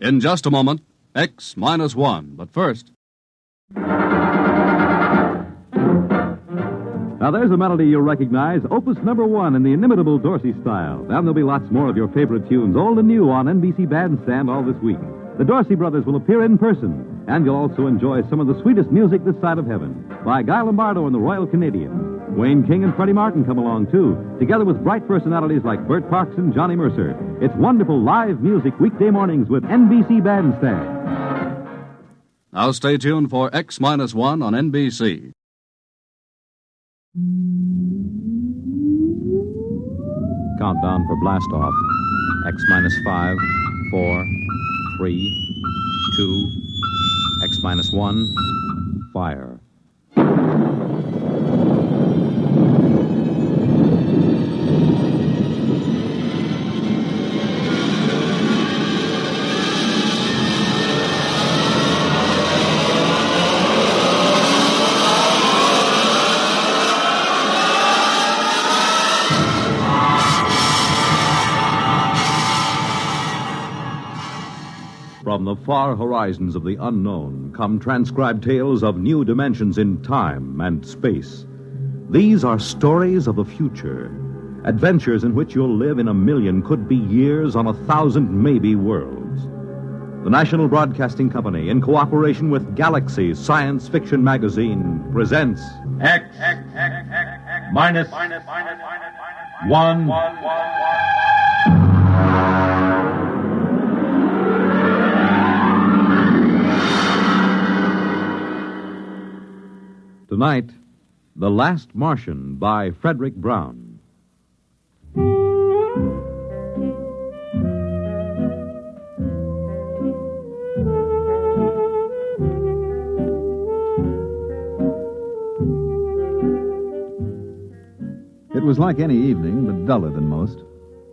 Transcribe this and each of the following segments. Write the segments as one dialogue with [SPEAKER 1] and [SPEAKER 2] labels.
[SPEAKER 1] In just a moment, X minus 1. But first...
[SPEAKER 2] Now, there's a melody you'll recognize, Opus number 1 in the inimitable Dorsey style. Then there'll be lots more of your favorite tunes, old and new, on NBC Bandstand all this week. The Dorsey brothers will appear in person, and you'll also enjoy some of the sweetest music this side of heaven by Guy Lombardo and the Royal Canadians. Wayne King and Freddie Martin come along, too, together with bright personalities like Bert Parks and Johnny Mercer. It's wonderful live music weekday mornings with NBC Bandstand.
[SPEAKER 1] Now stay tuned for X minus 1 on NBC.
[SPEAKER 2] Countdown for blast off. X minus 5, 4, 3, 2, X minus 1, fire. From the far horizons of the unknown come transcribed tales of new dimensions in time and space. These are stories of the future, adventures in which you'll live in a million, could be years, on 1,000 maybe worlds. The National Broadcasting Company, in cooperation with Galaxy Science Fiction Magazine, presents
[SPEAKER 3] X minus 1.
[SPEAKER 2] Tonight, The Last Martian by Frederick Brown.
[SPEAKER 4] It was like any evening, but duller than most.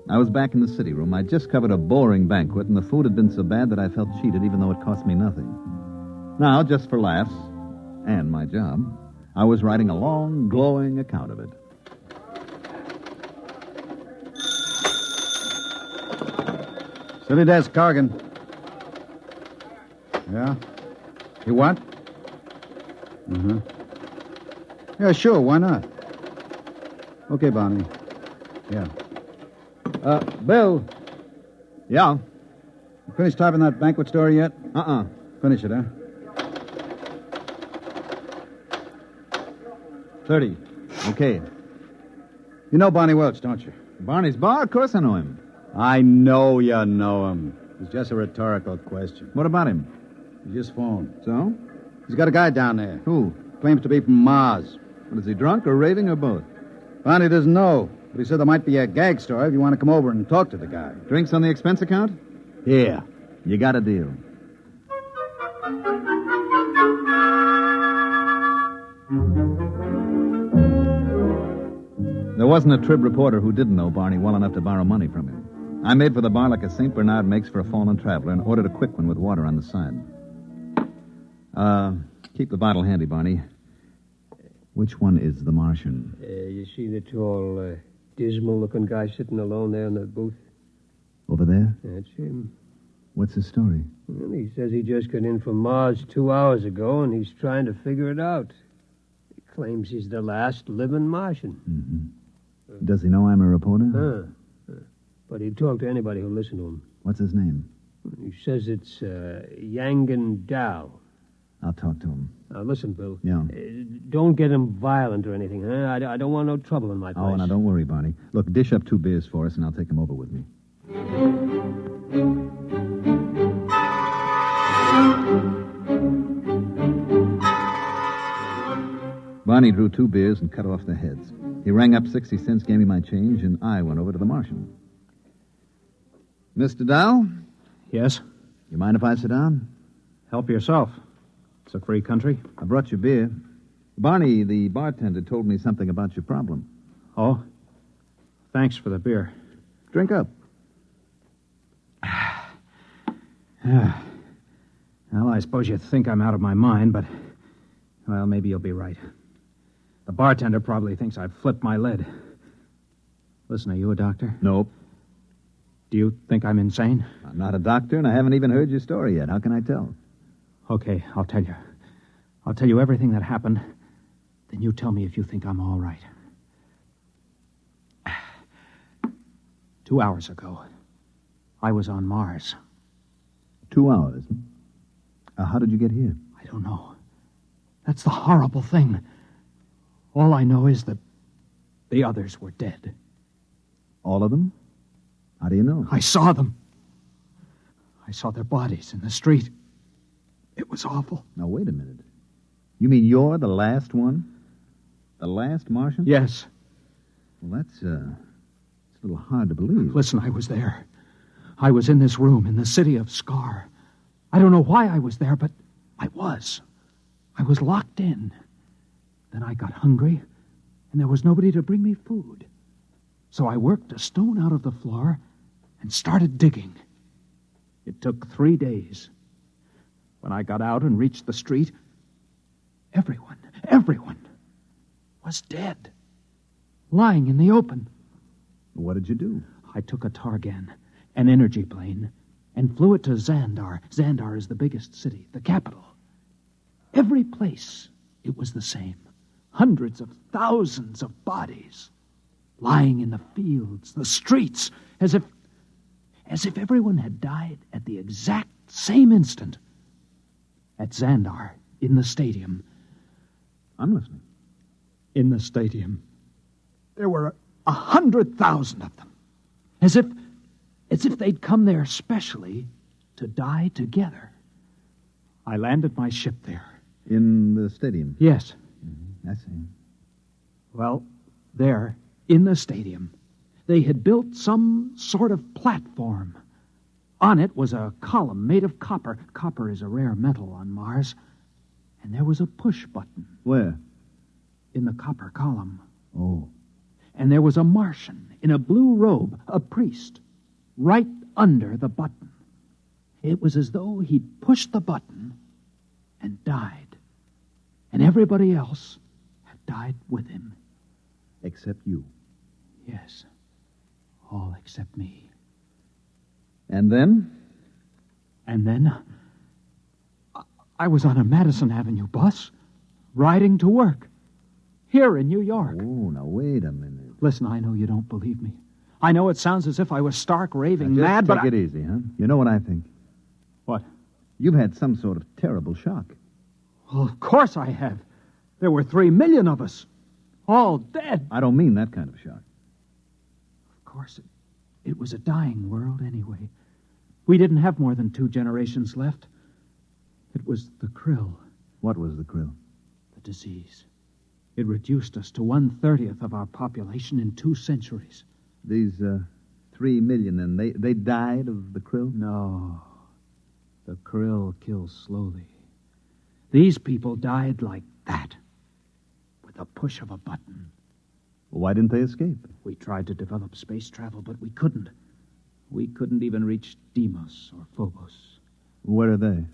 [SPEAKER 4] I was back in the city room. I'd just covered a boring banquet, and the food had been so bad that I felt cheated, even though it cost me nothing. Now, just for laughs, and my job, I was writing a long, glowing account of it.
[SPEAKER 5] City desk, Corrigan. Yeah? You what? Mm-hmm. Yeah, sure, why not? Okay, Barney. Yeah. Bill.
[SPEAKER 4] Yeah?
[SPEAKER 5] You finished typing that banquet story yet?
[SPEAKER 4] Uh-uh.
[SPEAKER 5] Finish it, huh? 30.
[SPEAKER 4] Okay.
[SPEAKER 5] You know Barney Welch, don't you?
[SPEAKER 4] Barney's Bar? Of course I know him.
[SPEAKER 5] I know you know him. It's just a rhetorical question.
[SPEAKER 4] What about him?
[SPEAKER 5] He just phoned.
[SPEAKER 4] So?
[SPEAKER 5] He's got a guy down there.
[SPEAKER 4] Who?
[SPEAKER 5] Claims to be from Mars.
[SPEAKER 4] What, is he drunk or raving or both?
[SPEAKER 5] Barney doesn't know, but he said there might be a gag story if you want to come over and talk to the guy.
[SPEAKER 4] Drinks on the expense account?
[SPEAKER 5] Yeah.
[SPEAKER 4] You got a deal. There wasn't a Trib reporter who didn't know Barney well enough to borrow money from him. I made for the bar like a St. Bernard makes for a fallen traveler and ordered a quick one with water on the side. Keep the bottle handy, Barney. Which one is the Martian?
[SPEAKER 6] You see the tall, dismal-looking guy sitting alone there in the booth?
[SPEAKER 4] Over there?
[SPEAKER 6] That's him.
[SPEAKER 4] What's his story?
[SPEAKER 6] Well, he says he just got in from Mars 2 hours ago, and he's trying to figure it out. He claims he's the last living Martian.
[SPEAKER 4] Mm-hmm. Does he know I'm a reporter?
[SPEAKER 6] But he'd talk to anybody who'll listen to him.
[SPEAKER 4] What's his name?
[SPEAKER 6] He says it's Yangan Dao.
[SPEAKER 4] I'll talk to him.
[SPEAKER 6] Now, listen, Bill.
[SPEAKER 4] Yeah.
[SPEAKER 6] Don't get him violent or anything, huh? I don't want no trouble in my place.
[SPEAKER 4] Oh, now don't worry, Barney. Look, dish up 2 beers for us, and I'll take him over with me. Barney drew 2 beers and cut off the heads. He rang up 60 cents, gave me my change, and I went over to the Martian. Mr. Dow?
[SPEAKER 7] Yes?
[SPEAKER 4] You mind if I sit down?
[SPEAKER 7] Help yourself. It's a free country.
[SPEAKER 4] I brought you beer. Barney, the bartender, told me something about your problem.
[SPEAKER 7] Oh? Thanks for the beer.
[SPEAKER 4] Drink up.
[SPEAKER 7] Well, I suppose you think I'm out of my mind, but... Well, maybe you'll be right. The bartender probably thinks I've flipped my lid. Listen, are you a doctor?
[SPEAKER 4] Nope.
[SPEAKER 7] Do you think I'm insane?
[SPEAKER 4] I'm not a doctor, and I haven't even heard your story yet. How can I tell?
[SPEAKER 7] Okay, I'll tell you. I'll tell you everything that happened. Then you tell me if you think I'm all right. 2 hours ago, I was on Mars.
[SPEAKER 4] 2 hours? How did you get here?
[SPEAKER 7] I don't know. That's the horrible thing. All I know is that the others were dead.
[SPEAKER 4] All of them? How do you know?
[SPEAKER 7] I saw them. I saw their bodies in the street. It was awful.
[SPEAKER 4] Now, wait a minute. You mean you're the last one? The last Martian?
[SPEAKER 7] Yes.
[SPEAKER 4] Well, it's a little hard to believe.
[SPEAKER 7] Listen, I was there. I was in this room in the city of Scar. I don't know why I was there, but I was. I was locked in. Then I got hungry, and there was nobody to bring me food. So I worked a stone out of the floor and started digging. It took 3 days. When I got out and reached the street, everyone was dead, lying in the open.
[SPEAKER 4] What did you do?
[SPEAKER 7] I took a Targan, an energy plane, and flew it to Xandar. Xandar is the biggest city, the capital. Every place, it was the same. Hundreds of thousands of bodies lying in the fields, the streets, as if everyone had died at the exact same instant. At Xandar, in the stadium.
[SPEAKER 4] I'm listening.
[SPEAKER 7] In the stadium, there were 100,000 of them. As if they'd come there specially to die together. I landed my ship there.
[SPEAKER 4] In the stadium?
[SPEAKER 7] Yes.
[SPEAKER 4] Mm-hmm. I see.
[SPEAKER 7] Well, there, in the stadium, they had built some sort of platform. On it was a column made of copper. Copper is a rare metal on Mars. And there was a push button.
[SPEAKER 4] Where?
[SPEAKER 7] In the copper column.
[SPEAKER 4] Oh.
[SPEAKER 7] And there was a Martian in a blue robe, a priest, right under the button. It was as though he'd pushed the button and died. And everybody else had died with him.
[SPEAKER 4] Except you.
[SPEAKER 7] Yes. All except me.
[SPEAKER 4] And then?
[SPEAKER 7] And then, I was on a Madison Avenue bus, riding to work, here in New York.
[SPEAKER 4] Oh, now wait a minute.
[SPEAKER 7] Listen, I know you don't believe me. I know it sounds as if I was stark raving
[SPEAKER 4] Now,
[SPEAKER 7] mad, but
[SPEAKER 4] take it easy, huh? You know what I think?
[SPEAKER 7] What?
[SPEAKER 4] You've had some sort of terrible shock.
[SPEAKER 7] Well, of course I have. There were 3 million of us, all dead.
[SPEAKER 4] I don't mean that kind of shock.
[SPEAKER 7] Of course, it was a dying world anyway. We didn't have more than 2 generations left. It was the krill.
[SPEAKER 4] What was the krill?
[SPEAKER 7] The disease. It reduced us to 1/30 of our population in 2 centuries.
[SPEAKER 4] These 3 million, and they died of the krill?
[SPEAKER 7] No. The krill kills slowly. These people died like that, with a push of a button.
[SPEAKER 4] Why didn't they escape?
[SPEAKER 7] We tried to develop space travel, but we couldn't. We couldn't even reach Deimos or Phobos.
[SPEAKER 4] Where are they?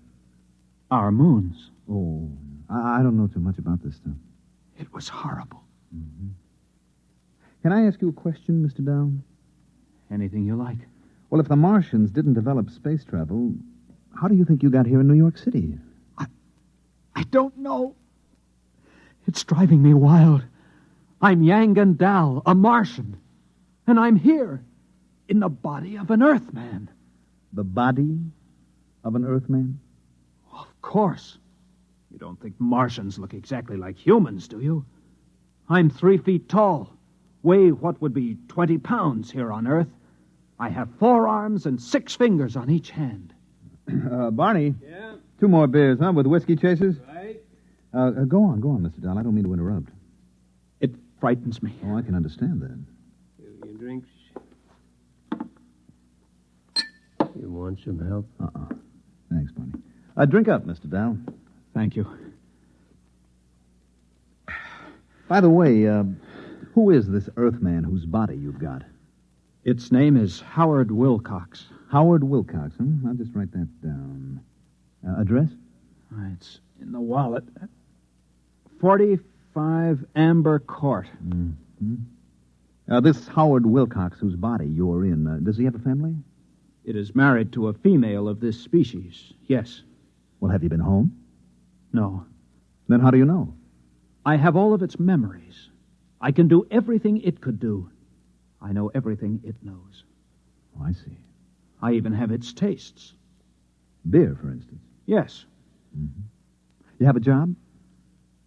[SPEAKER 7] Our moons.
[SPEAKER 4] Oh, I don't know too much about this stuff.
[SPEAKER 7] It was horrible.
[SPEAKER 4] Mm-hmm. Can I ask you a question, Mr. Down?
[SPEAKER 7] Anything you like.
[SPEAKER 4] Well, if the Martians didn't develop space travel, how do you think you got here in New York City?
[SPEAKER 7] I don't know. It's driving me wild. I'm Yangan Dal, a Martian. And I'm here, in the body of an Earthman.
[SPEAKER 4] The body of an Earthman?
[SPEAKER 7] Of course. You don't think Martians look exactly like humans, do you? I'm 3 feet tall, weigh what would be 20 pounds here on Earth. I have 4 arms and 6 fingers on each hand.
[SPEAKER 4] Barney?
[SPEAKER 6] Yeah?
[SPEAKER 4] 2 more beers, huh, with whiskey chasers?
[SPEAKER 6] Right?
[SPEAKER 4] Go on, Mr. Dahl. I don't mean to interrupt.
[SPEAKER 7] It frightens me.
[SPEAKER 4] Oh, I can understand that.
[SPEAKER 6] Here are your drinks. You want some help?
[SPEAKER 4] Thanks, Barney. Drink up, Mr. Dow.
[SPEAKER 7] Thank you.
[SPEAKER 4] By the way, who is this Earthman whose body you've got?
[SPEAKER 7] Its name is Howard Wilcox.
[SPEAKER 4] Howard Wilcox, huh? I'll just write that down. Address?
[SPEAKER 7] It's in the wallet. 45 Amber Court.
[SPEAKER 4] Mm-hmm. This Howard Wilcox whose body you're in, does he have a family?
[SPEAKER 7] It is married to a female of this species, yes.
[SPEAKER 4] Well, have you been home?
[SPEAKER 7] No.
[SPEAKER 4] Then how do you know?
[SPEAKER 7] I have all of its memories. I can do everything it could do. I know everything it knows.
[SPEAKER 4] Oh, I see.
[SPEAKER 7] I even have its tastes.
[SPEAKER 4] Beer, for instance.
[SPEAKER 7] Yes.
[SPEAKER 4] Mm-hmm. You have a job?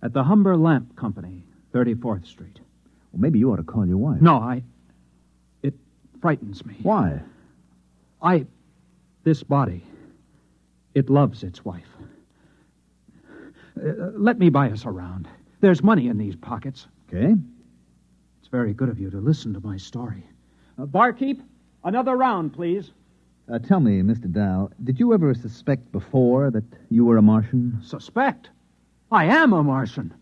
[SPEAKER 7] At the Humber Lamp Company, 34th Street.
[SPEAKER 4] Well, maybe you ought to call your wife.
[SPEAKER 7] No, It frightens me.
[SPEAKER 4] Why?
[SPEAKER 7] This body, it loves its wife. Let me buy us a round. There's money in these pockets.
[SPEAKER 4] Okay.
[SPEAKER 7] It's very good of you to listen to my story. Barkeep, another round, please.
[SPEAKER 4] Tell me, Mr. Dow, did you ever suspect before that you were a Martian?
[SPEAKER 7] Suspect? I am a Martian.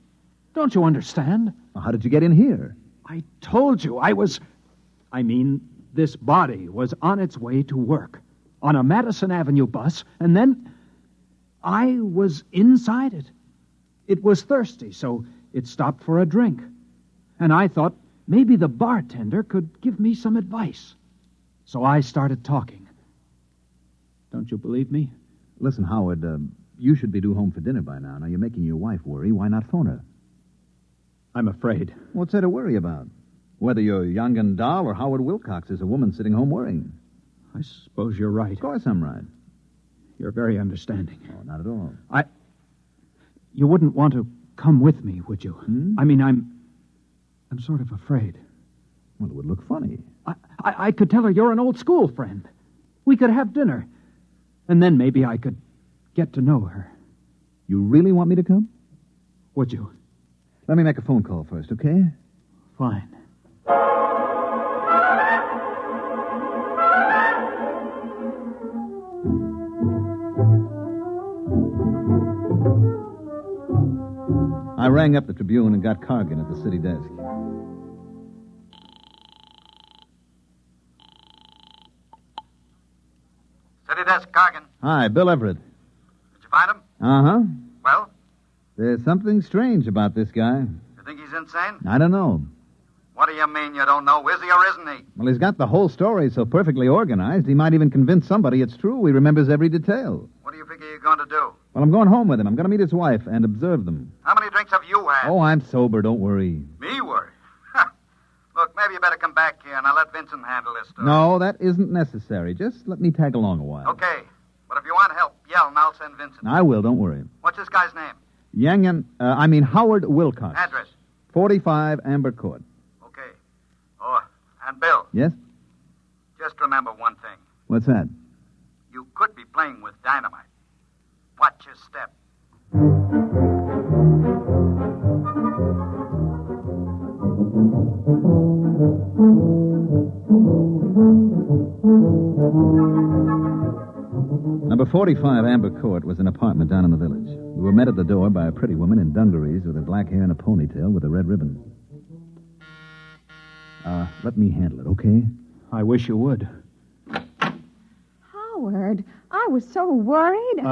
[SPEAKER 7] Don't you understand?
[SPEAKER 4] Well, how did you get in here?
[SPEAKER 7] I told you this body was on its way to work on a Madison Avenue bus, and then I was inside it. It was thirsty, so it stopped for a drink. And I thought maybe the bartender could give me some advice. So I started talking. Don't you believe me?
[SPEAKER 4] Listen, Howard, you should be due home for dinner by now. Now, you're making your wife worry. Why not phone her?
[SPEAKER 7] I'm afraid.
[SPEAKER 4] What's there to worry about? Whether you're young and dull or Howard Wilcox is a woman sitting home worrying.
[SPEAKER 7] I suppose you're right.
[SPEAKER 4] Of course I'm right.
[SPEAKER 7] You're very understanding.
[SPEAKER 4] Oh, not at all.
[SPEAKER 7] You wouldn't want to come with me, would you? I'm sort of afraid.
[SPEAKER 4] Well, it would look funny.
[SPEAKER 7] I could tell her you're an old school friend. We could have dinner. And then maybe I could get to know her.
[SPEAKER 4] You really want me to come?
[SPEAKER 7] Would you?
[SPEAKER 4] Let me make a phone call first, okay?
[SPEAKER 7] Fine.
[SPEAKER 4] I rang up the Tribune and got Cargan at the city desk.
[SPEAKER 5] City desk, Cargan.
[SPEAKER 4] Hi, Bill Everett.
[SPEAKER 5] Did you find him?
[SPEAKER 4] Uh-huh.
[SPEAKER 5] Well,
[SPEAKER 4] There's something strange about this guy.
[SPEAKER 5] you think he's insane?
[SPEAKER 4] I don't know.
[SPEAKER 5] What do you mean you don't know? Is he or isn't he?
[SPEAKER 4] Well, he's got the whole story so perfectly organized, he might even convince somebody it's true. He remembers every detail.
[SPEAKER 5] What do you figure you're going to do?
[SPEAKER 4] Well, I'm going home with him. I'm going to meet his wife and observe them.
[SPEAKER 5] How many drinks have you had?
[SPEAKER 4] Oh, I'm sober. Don't worry.
[SPEAKER 5] Me worry? Look, maybe you better come back here and I'll let Vincent handle this stuff.
[SPEAKER 4] No, that isn't necessary. Just let me tag along a while.
[SPEAKER 5] Okay. But if you want help, yell and I'll send Vincent.
[SPEAKER 4] I will. Don't worry.
[SPEAKER 5] What's this guy's name?
[SPEAKER 4] Howard Wilcox.
[SPEAKER 5] Address?
[SPEAKER 4] 45 Amber Court.
[SPEAKER 5] Okay. Oh, and Bill,
[SPEAKER 4] Yes?
[SPEAKER 5] just remember one thing.
[SPEAKER 4] What's that?
[SPEAKER 5] You could be playing with dynamite. Watch your step.
[SPEAKER 4] Number 45 Amber Court was an apartment down in the village. We were met at the door by a pretty woman in dungarees with her black hair and a ponytail with a red ribbon. Let me handle it, okay?
[SPEAKER 7] I wish you would.
[SPEAKER 8] Howard, I was so worried.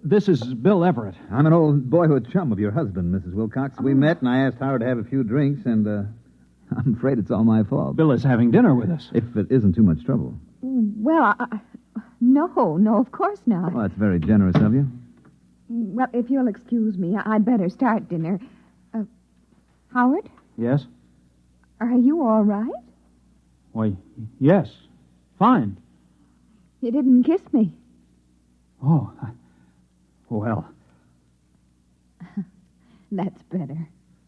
[SPEAKER 7] This is Bill Everett.
[SPEAKER 4] I'm an old boyhood chum of your husband, Mrs. Wilcox. We met, and I asked Howard to have a few drinks, and I'm afraid it's all my fault.
[SPEAKER 7] Bill is having dinner with us.
[SPEAKER 4] If it isn't too much trouble.
[SPEAKER 8] Well, no, of course not.
[SPEAKER 4] Well, that's very generous of you.
[SPEAKER 8] Well, if you'll excuse me, I'd better start dinner. Howard,
[SPEAKER 7] Yes?
[SPEAKER 8] are you all right?
[SPEAKER 7] Why, yes. Fine.
[SPEAKER 8] You didn't kiss me.
[SPEAKER 7] Oh, well.
[SPEAKER 8] That's better.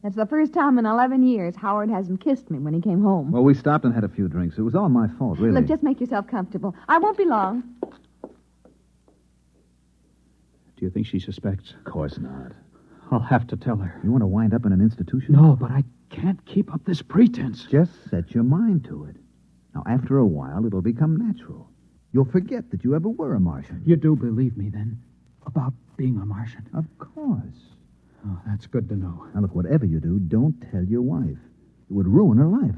[SPEAKER 8] That's the first time in 11 years Howard hasn't kissed me when he came home.
[SPEAKER 4] Well, we stopped and had a few drinks. It was all my fault, really.
[SPEAKER 8] Look, just make yourself comfortable. I won't be long.
[SPEAKER 7] Do you think she suspects?
[SPEAKER 4] Of course not.
[SPEAKER 7] I'll have to tell her.
[SPEAKER 4] You want to wind up in an institution?
[SPEAKER 7] No, but I can't keep up this pretense.
[SPEAKER 4] Just set your mind to it. Now, after a while, it'll become natural. You'll forget that you ever were a Martian.
[SPEAKER 7] You do believe me, then, about being a Martian?
[SPEAKER 4] Of course.
[SPEAKER 7] Oh, that's good to know.
[SPEAKER 4] Now, look, whatever you do, don't tell your wife. It would ruin her life.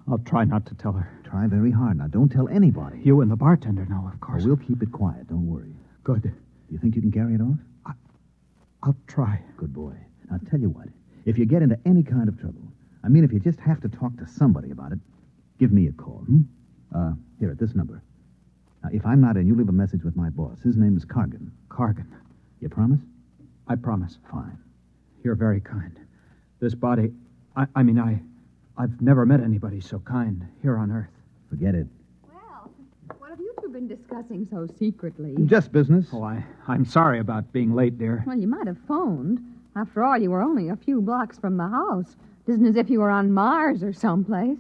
[SPEAKER 7] I'll try not to tell her.
[SPEAKER 4] Try very hard. Now, don't tell anybody.
[SPEAKER 7] You and the bartender know, of course.
[SPEAKER 4] We'll keep it quiet. Don't worry.
[SPEAKER 7] Good.
[SPEAKER 4] Do you think you can carry it off?
[SPEAKER 7] I'll try.
[SPEAKER 4] Good boy. Now, tell you what. If you get into any kind of trouble, if you just have to talk to somebody about it, give me a call, Here, at this number. Now, if I'm not in, you leave a message with my boss. His name is Cargan.
[SPEAKER 7] Cargan.
[SPEAKER 4] You promise?
[SPEAKER 7] I promise.
[SPEAKER 4] Fine.
[SPEAKER 7] You're very kind. This body... I've never met anybody so kind here on Earth.
[SPEAKER 4] Forget it.
[SPEAKER 8] Well, what have you two been discussing so secretly?
[SPEAKER 4] Just business.
[SPEAKER 7] Oh, I'm sorry about being late, dear.
[SPEAKER 8] Well, you might have phoned. After all, you were only a few blocks from the house. It isn't as if you were on Mars or someplace.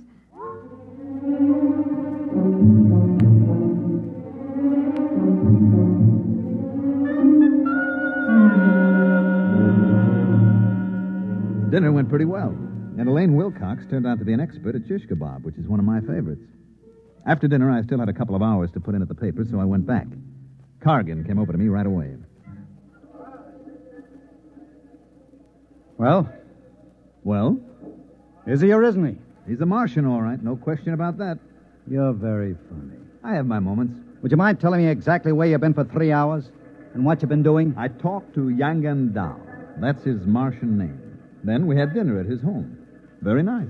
[SPEAKER 4] Dinner went pretty well. And Elaine Wilcox turned out to be an expert at shish kebab, which is one of my favorites. After dinner, I still had a couple of hours to put in at the paper, so I went back. Cargan came over to me right away.
[SPEAKER 5] Well?
[SPEAKER 4] Well?
[SPEAKER 5] Is he or isn't he?
[SPEAKER 4] He's a Martian, all right. No question about that.
[SPEAKER 5] You're very funny.
[SPEAKER 4] I have my moments.
[SPEAKER 5] Would you mind telling me exactly where you've been for 3 hours? And what you've been doing?
[SPEAKER 4] I talked to Yangan Dao. That's his Martian name. Then we had dinner at his home. Very nice.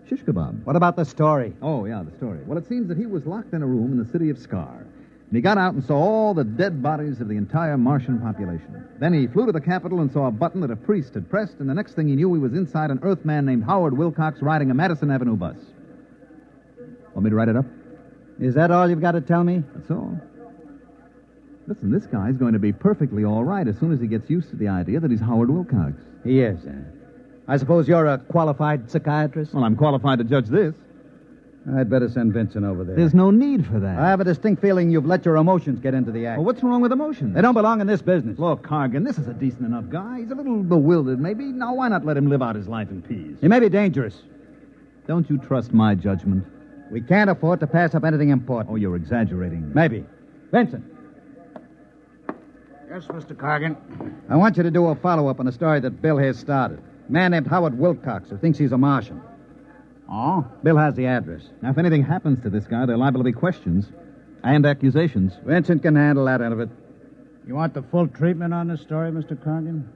[SPEAKER 4] Shish kebab.
[SPEAKER 5] What about the story?
[SPEAKER 4] Oh, yeah, the story. Well, it seems that he was locked in a room in the city of Scar. And he got out and saw all the dead bodies of the entire Martian population. Then he flew to the capital and saw a button that a priest had pressed, and the next thing he knew, he was inside an Earthman named Howard Wilcox riding a Madison Avenue bus. Want me to write it up?
[SPEAKER 5] Is that all you've got to tell me?
[SPEAKER 4] That's all. Listen, this guy's going to be perfectly all right as soon as he gets used to the idea that he's Howard Wilcox.
[SPEAKER 5] He is, I suppose you're a qualified psychiatrist?
[SPEAKER 4] Well, I'm qualified to judge this.
[SPEAKER 5] I'd better send Vincent over there.
[SPEAKER 4] There's no need for that.
[SPEAKER 5] I have a distinct feeling you've let your emotions get into the act.
[SPEAKER 4] Well, what's wrong with emotions?
[SPEAKER 5] They don't belong in this business.
[SPEAKER 4] Look, Cargan, this is a decent enough guy. He's a little bewildered, maybe. Now, why not let him live out his life in peace?
[SPEAKER 5] He may be dangerous.
[SPEAKER 4] Don't you trust my judgment?
[SPEAKER 5] We can't afford to pass up anything important.
[SPEAKER 4] Oh, you're exaggerating.
[SPEAKER 5] Maybe. Vincent.
[SPEAKER 9] Yes, Mr. Cargan.
[SPEAKER 5] I want you to do a follow-up on a story that Bill has started. A man named Howard Wilcox who thinks he's a Martian.
[SPEAKER 9] Oh?
[SPEAKER 5] Bill has the address.
[SPEAKER 4] Now, if anything happens to this guy, there are liable to be questions and accusations.
[SPEAKER 5] Vincent can handle that end of it.
[SPEAKER 9] You want the full treatment on this story, Mr. Cargan?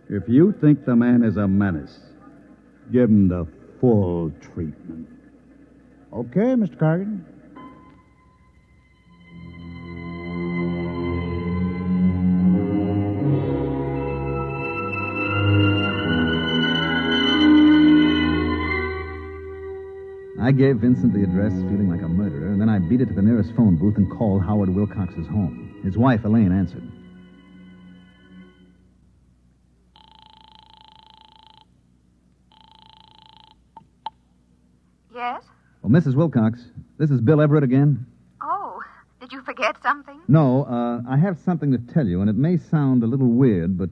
[SPEAKER 5] If you think the man is a menace, give him the full treatment.
[SPEAKER 9] Okay, Mr. Cargan.
[SPEAKER 4] I gave Vincent the address, feeling like a murderer, and then I beat it to the nearest phone booth and called Howard Wilcox's home. His wife, Elaine, answered.
[SPEAKER 8] Yes?
[SPEAKER 4] Oh, Mrs. Wilcox, this is Bill Everett again.
[SPEAKER 8] Oh, did you forget something?
[SPEAKER 4] No, I have something to tell you, and it may sound a little weird, but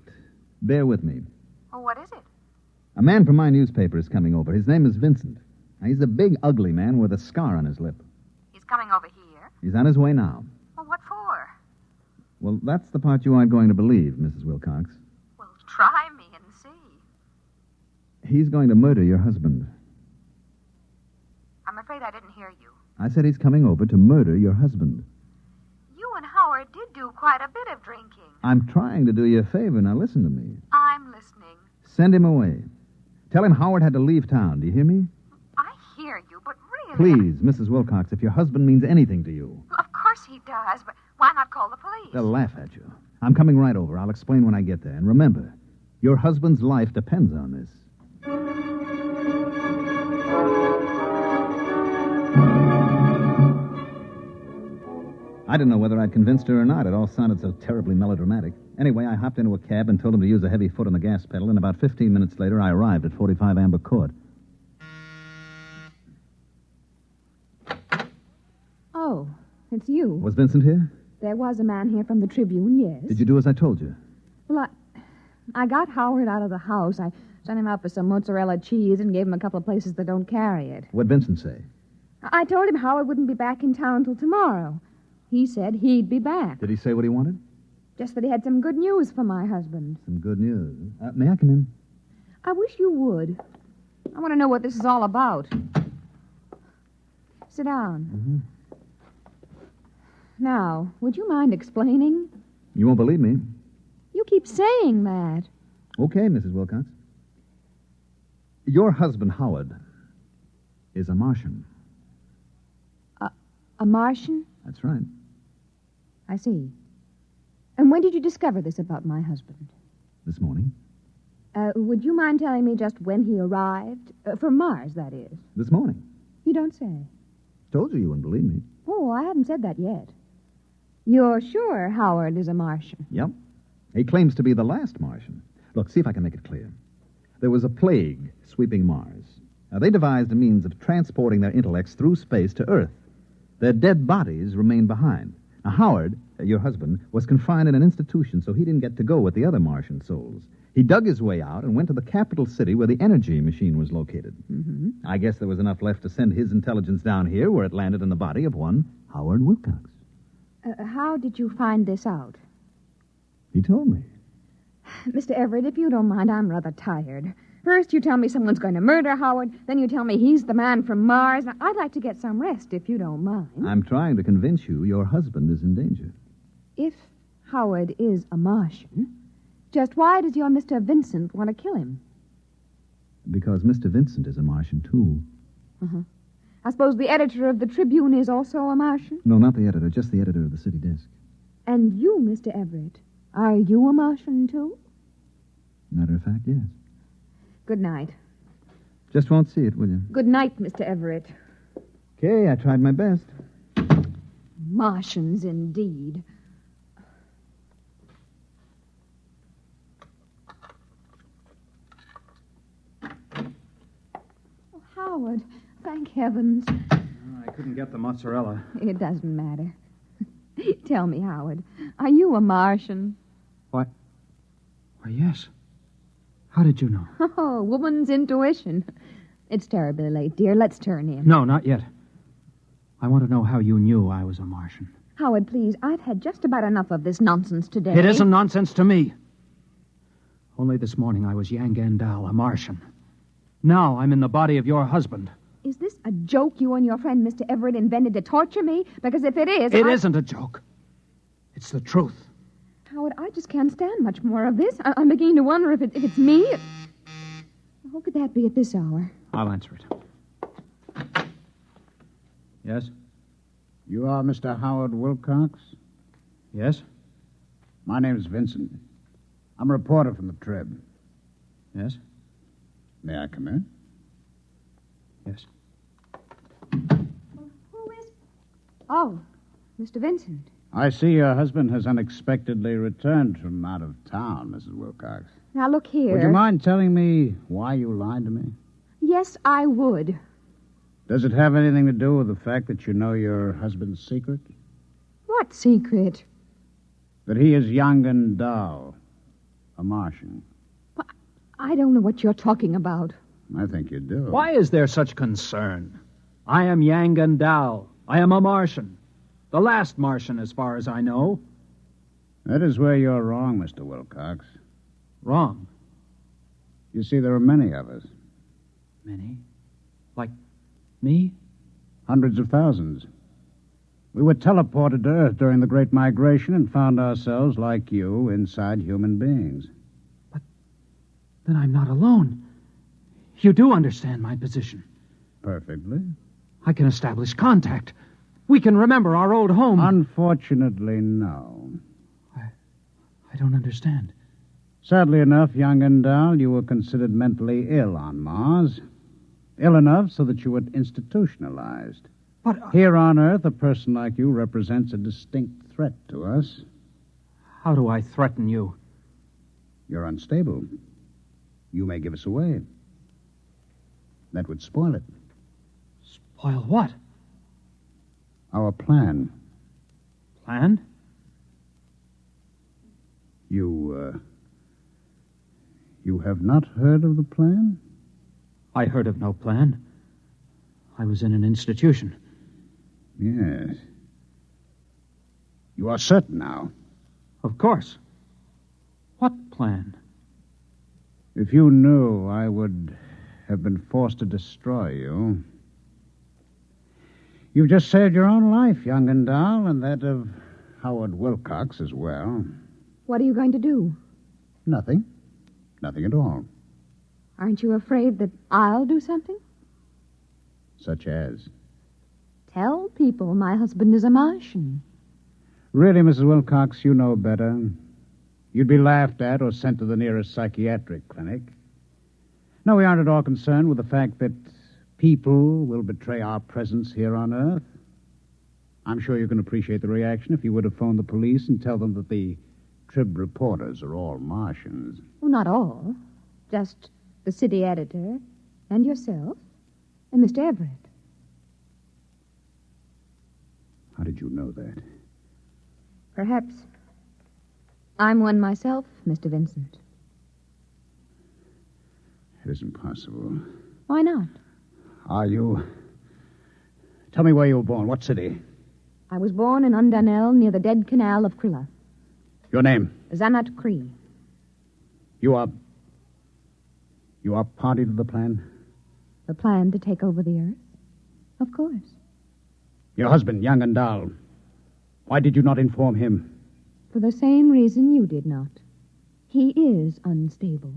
[SPEAKER 4] bear with me.
[SPEAKER 8] Oh, what is it?
[SPEAKER 4] A man from my newspaper is coming over. His name is Vincent. Now, he's a big, ugly man with a scar on his lip.
[SPEAKER 8] He's coming over here?
[SPEAKER 4] He's on his way now.
[SPEAKER 8] Well, what for?
[SPEAKER 4] Well, that's the part you aren't going to believe, Mrs. Wilcox.
[SPEAKER 8] Well, try me and see.
[SPEAKER 4] He's going to murder your husband.
[SPEAKER 8] I'm afraid I didn't hear you.
[SPEAKER 4] I said he's coming over to murder your husband.
[SPEAKER 8] You and Howard did do quite a bit of drinking.
[SPEAKER 4] I'm trying to do you a favor. Now, listen to me.
[SPEAKER 8] I'm listening.
[SPEAKER 4] Send him away. Tell him Howard had to leave town. Do you hear me?
[SPEAKER 8] I hear you, but really...
[SPEAKER 4] Please, Mrs. Wilcox, if your husband means anything to you.
[SPEAKER 8] Well, of course he does, but why not call the police?
[SPEAKER 4] They'll laugh at you. I'm coming right over. I'll explain when I get there. And remember, your husband's life depends on this. I didn't know whether I'd convinced her or not. It all sounded so terribly melodramatic. Anyway, I hopped into a cab and told him to use a heavy foot on the gas pedal, and about 15 minutes later, I arrived at 45 Amber Court.
[SPEAKER 8] Oh, it's you.
[SPEAKER 4] Was Vincent here?
[SPEAKER 8] There was a man here from the Tribune, yes.
[SPEAKER 4] Did you do as I told you?
[SPEAKER 8] Well, I got Howard out of the house. I sent him out for some mozzarella cheese and gave him a couple of places that don't carry it.
[SPEAKER 4] What'd Vincent say?
[SPEAKER 8] I told him Howard wouldn't be back in town till tomorrow. He said he'd be back.
[SPEAKER 4] Did he say what he wanted?
[SPEAKER 8] Just that he had some good news for my husband.
[SPEAKER 4] Some good news. May I come in?
[SPEAKER 8] I wish you would. I want to know what this is all about. Sit down.
[SPEAKER 4] Mm-hmm.
[SPEAKER 8] Now, would you mind explaining?
[SPEAKER 4] You won't believe me.
[SPEAKER 8] You keep saying that.
[SPEAKER 4] Okay, Mrs. Wilcox. Your husband, Howard, is a Martian.
[SPEAKER 8] A Martian?
[SPEAKER 4] That's right.
[SPEAKER 8] I see. And when did you discover this about my husband?
[SPEAKER 4] This morning.
[SPEAKER 8] Would you mind telling me just when he arrived? From Mars, that is.
[SPEAKER 4] This morning.
[SPEAKER 8] You don't say.
[SPEAKER 4] Told you wouldn't believe me.
[SPEAKER 8] Oh, I haven't said that yet. You're sure Howard is a Martian?
[SPEAKER 4] Yep. He claims to be the last Martian. Look, see if I can make it clear. There was a plague sweeping Mars. Now, they devised a means of transporting their intellects through space to Earth. Their dead bodies remained behind. Now, Howard, your husband, was confined in an institution, so he didn't get to go with the other Martian souls. He dug his way out and went to the capital city where the energy machine was located.
[SPEAKER 8] Mm-hmm.
[SPEAKER 4] I guess there was enough left to send his intelligence down here, where it landed in the body of one Howard Wilcox.
[SPEAKER 8] How did you find this out?
[SPEAKER 4] He told me.
[SPEAKER 8] Mr. Everett, if you don't mind, I'm rather tired. First you tell me someone's going to murder Howard, then you tell me he's the man from Mars. Now, I'd like to get some rest, if you don't mind.
[SPEAKER 4] I'm trying to convince you your husband is in danger.
[SPEAKER 8] If Howard is a Martian, just why does your Mr. Vincent want to kill him?
[SPEAKER 4] Because Mr. Vincent is a Martian, too.
[SPEAKER 8] Uh-huh. I suppose the editor of the Tribune is also a Martian?
[SPEAKER 4] No, not the editor, just the editor of the City Desk.
[SPEAKER 8] And you, Mr. Everett, are you a Martian, too?
[SPEAKER 4] Matter of fact, yes.
[SPEAKER 8] Good night.
[SPEAKER 4] Just won't see it, will you?
[SPEAKER 8] Good night, Mr. Everett.
[SPEAKER 4] Okay, I tried my best.
[SPEAKER 8] Martians, indeed. Oh, Howard, thank heavens.
[SPEAKER 7] I couldn't get the mozzarella.
[SPEAKER 8] It doesn't matter. Tell me, Howard, are you a Martian?
[SPEAKER 7] Why, yes. How did you know?
[SPEAKER 8] Oh, woman's intuition. It's terribly late, dear. Let's turn in.
[SPEAKER 7] No, not yet. I want to know how you knew I was a Martian.
[SPEAKER 8] Howard, please, I've had just about enough of this nonsense today.
[SPEAKER 7] It isn't nonsense to me. Only this morning I was Yang Gandal, a Martian. Now I'm in the body of your husband.
[SPEAKER 8] Is this a joke you and your friend Mr. Everett invented to torture me? Because if it is...
[SPEAKER 7] It isn't a joke. It's the truth.
[SPEAKER 8] Howard, I just can't stand much more of this. I'm beginning to wonder if it's me. Who could that be at this hour?
[SPEAKER 7] I'll answer it. Yes?
[SPEAKER 9] You are Mr. Howard Wilcox?
[SPEAKER 7] Yes?
[SPEAKER 9] My name's Vincent. I'm a reporter from the Trib.
[SPEAKER 7] Yes?
[SPEAKER 9] May I come in?
[SPEAKER 7] Yes.
[SPEAKER 8] Who is... Oh, Mr. Vincent.
[SPEAKER 9] I see your husband has unexpectedly returned from out of town, Mrs. Wilcox.
[SPEAKER 8] Now, look here.
[SPEAKER 9] Would you mind telling me why you lied to me?
[SPEAKER 8] Yes, I would.
[SPEAKER 9] Does it have anything to do with the fact that you know your husband's secret?
[SPEAKER 8] What secret?
[SPEAKER 9] That he is young and dull, a Martian.
[SPEAKER 8] I don't know what you're talking about.
[SPEAKER 9] I think you do.
[SPEAKER 7] Why is there such concern? I am Yang Gandal. I am a Martian. The last Martian, as far as I know.
[SPEAKER 9] That is where you're wrong, Mr. Wilcox.
[SPEAKER 7] Wrong.
[SPEAKER 9] You see, there are many of us.
[SPEAKER 7] Many? Like me?
[SPEAKER 9] Hundreds of thousands. We were teleported to Earth during the Great Migration and found ourselves, like you, inside human beings.
[SPEAKER 7] But then I'm not alone. You do understand my position.
[SPEAKER 9] Perfectly.
[SPEAKER 7] I can establish contact. We can remember our old home.
[SPEAKER 9] Unfortunately, no.
[SPEAKER 7] I don't understand.
[SPEAKER 9] Sadly enough, young and dull, you were considered mentally ill on Mars. Ill enough so that you were institutionalized.
[SPEAKER 7] But
[SPEAKER 9] here on Earth, a person like you represents a distinct threat to us.
[SPEAKER 7] how do I threaten you?
[SPEAKER 9] You're unstable. You may give us away. That would spoil it.
[SPEAKER 7] Spoil what?
[SPEAKER 9] Our plan.
[SPEAKER 7] Plan?
[SPEAKER 9] You have not heard of the plan?
[SPEAKER 7] I heard of no plan. I was in an institution.
[SPEAKER 9] Yes. You are certain now?
[SPEAKER 7] Of course. What plan?
[SPEAKER 9] If you knew, I would have been forced to destroy you. You've just saved your own life, young and dull, and that of Howard Wilcox as well.
[SPEAKER 8] What are you going to do?
[SPEAKER 9] Nothing. Nothing at all.
[SPEAKER 8] Aren't you afraid that I'll do something?
[SPEAKER 9] Such as?
[SPEAKER 8] Tell people my husband is a Martian.
[SPEAKER 9] Really, Mrs. Wilcox, you know better. You'd be laughed at or sent to the nearest psychiatric clinic. No, we aren't at all concerned with the fact that people will betray our presence here on Earth. I'm sure you can appreciate the reaction if you would have phoned the police and tell them that the Trib reporters are all Martians.
[SPEAKER 8] Well, not all. Just the city editor and yourself and Mr. Everett.
[SPEAKER 9] How did you know that?
[SPEAKER 8] Perhaps I'm one myself, Mr. Vincent.
[SPEAKER 9] It isn't possible.
[SPEAKER 8] Why not?
[SPEAKER 9] Are you? Tell me where you were born. What city?
[SPEAKER 8] I was born in Undunell near the dead canal of Krilla.
[SPEAKER 9] Your name?
[SPEAKER 8] Zanat Cree.
[SPEAKER 9] You are party to the plan?
[SPEAKER 8] The plan to take over the Earth? Of course.
[SPEAKER 9] Your husband, Young and Dahl. Why did you not inform him?
[SPEAKER 8] For the same reason you did not. He is unstable.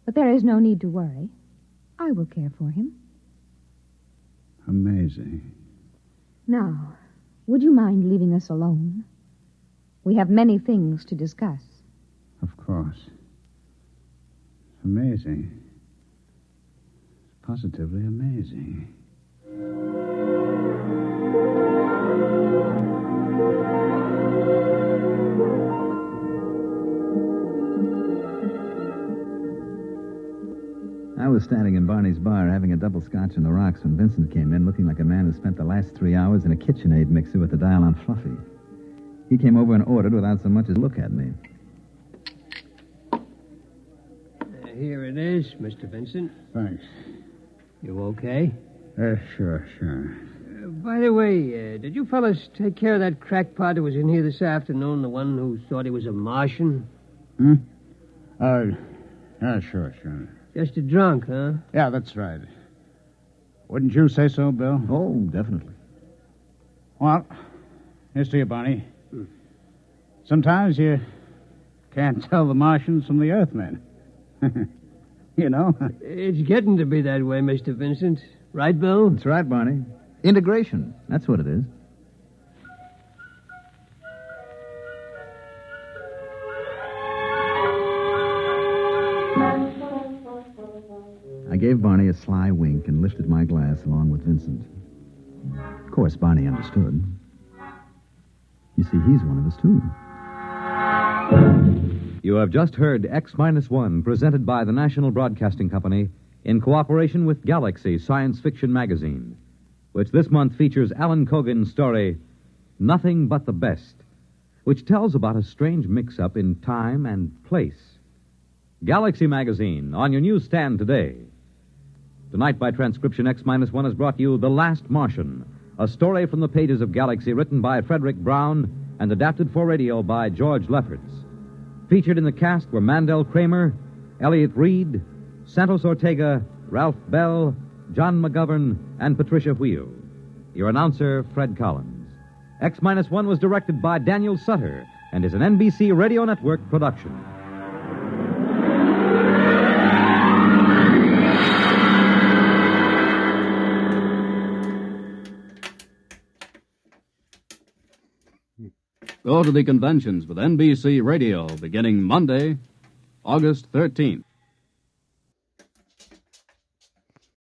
[SPEAKER 8] But there is no need to worry. I will care for him.
[SPEAKER 9] Amazing.
[SPEAKER 8] Now, would you mind leaving us alone? We have many things to discuss.
[SPEAKER 9] Of course. Amazing. Positively amazing.
[SPEAKER 4] I was standing in Barney's bar having a double scotch on the rocks when Vincent came in looking like a man who spent the last 3 hours in a KitchenAid mixer with the dial on Fluffy. He came over and ordered without so much as look at me.
[SPEAKER 6] Here it is, Mr. Vincent.
[SPEAKER 9] Thanks.
[SPEAKER 6] You okay?
[SPEAKER 9] Sure.
[SPEAKER 6] By the way, did you fellas take care of that crackpot who was in here this afternoon, the one who thought he was a Martian?
[SPEAKER 9] Yeah, sure.
[SPEAKER 6] Just a drunk, huh?
[SPEAKER 9] Yeah, that's right. Wouldn't you say so, Bill?
[SPEAKER 4] Oh, definitely.
[SPEAKER 9] Well, here's to you, Barney. Sometimes you can't tell the Martians from the Earthmen. You know?
[SPEAKER 6] It's getting to be that way, Mr. Vincent. Right, Bill?
[SPEAKER 4] That's right, Barney. Integration. That's what it is. I gave Barney a sly wink and lifted my glass along with Vincent. Of course, Barney understood. You see, he's one of us, too.
[SPEAKER 1] You have just heard X-1, presented by the National Broadcasting Company in cooperation with Galaxy Science Fiction Magazine, which this month features Alan Cogan's story, Nothing But the Best, which tells about a strange mix-up in time and place. Galaxy Magazine, on your newsstand today. Tonight, by transcription, X-1 has brought you The Last Martian, a story from the pages of Galaxy written by Frederick Brown and adapted for radio by George Lefferts. Featured in the cast were Mandel Kramer, Elliot Reed, Santos Ortega, Ralph Bell, John McGovern, and Patricia Wheel. Your announcer, Fred Collins. X-1 was directed by Daniel Sutter and is an NBC Radio Network production. Go to the conventions with NBC Radio beginning Monday, August 13th.